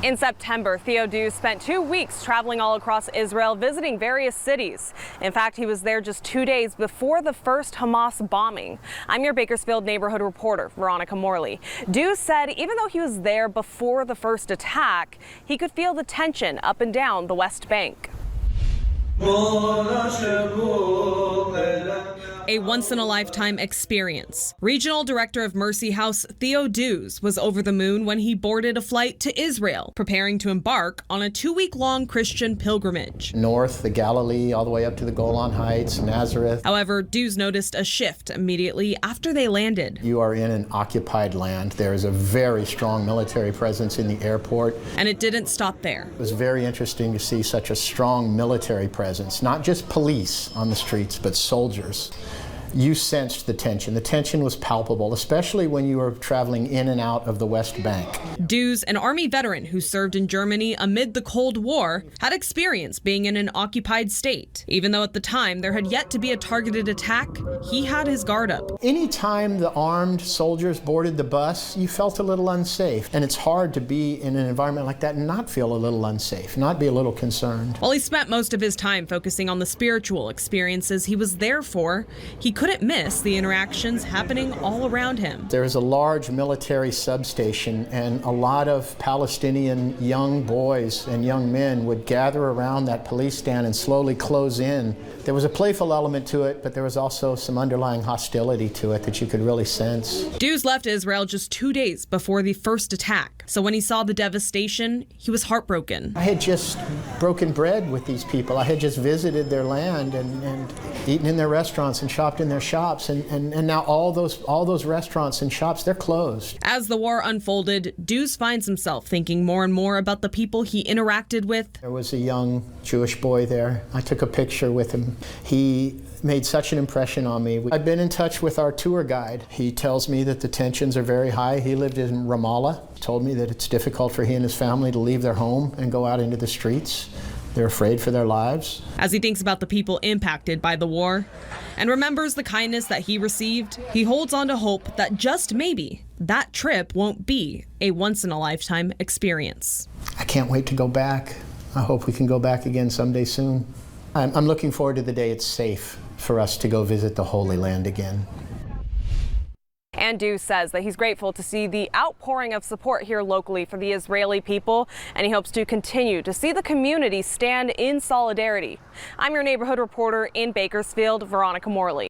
In September, Theo Dews spent 2 weeks traveling all across Israel, visiting various cities. In fact, he was there just 2 days before the first Hamas bombing. I'm your Bakersfield neighborhood reporter, Veronica Morley. Dews said even though he was there before the first attack, he could feel the tension up and down the West Bank. A once-in-a-lifetime experience. Regional Director of Mercy House Theo Dews was over the moon when he boarded a flight to Israel, preparing to embark on a 2-week-long Christian pilgrimage. North, the Galilee, all the way up to the Golan Heights, Nazareth. However, Dews noticed a shift immediately after they landed. You are in an occupied land. There is a very strong military presence in the airport. And it didn't stop there. It was very interesting to see such a strong military presence, not just police on the streets, but soldiers. You sensed the tension. The tension was palpable, especially when you were traveling in and out of the West Bank. Dews, an Army veteran who served in Germany amid the Cold War, had experience being in an occupied state. Even though at the time there had yet to be a targeted attack, he had his guard up. Anytime the armed soldiers boarded the bus, you felt a little unsafe. And it's hard to be in an environment like that and not feel a little unsafe, not be a little concerned. While he spent most of his time focusing on the spiritual experiences he was there for, he couldn't miss the interactions happening all around him. There is a large military substation, and a lot of Palestinian young boys and young men would gather around that police stand and slowly close in. There was a playful element to it, but there was also some underlying hostility to it that you could really sense. Dews left Israel just 2 days before the first attack, so when he saw the devastation, he was heartbroken. I had just broken bread with these people. I had just visited their land and eaten in their restaurants and shopped in their shops, and now all those restaurants and shops, they're closed. As the war unfolded, Dews finds himself thinking more and more about the people he interacted with. There was a young Jewish boy there. I took a picture with him. He made such an impression on me. I've been in touch with our tour guide. He tells me that the tensions are very high. He lived in Ramallah. He told me that it's difficult for he and his family to leave their home and go out into the streets. They're afraid for their lives. As he thinks about the people impacted by the war and remembers the kindness that he received, he holds on to hope that just maybe that trip won't be a once-in-a-lifetime experience. I can't wait to go back. I hope we can go back again someday soon. I'm looking forward to the day it's safe for us to go visit the Holy Land again. And Dews says that he's grateful to see the outpouring of support here locally for the Israeli people, and he hopes to continue to see the community stand in solidarity. I'm your neighborhood reporter in Bakersfield, Veronica Morley.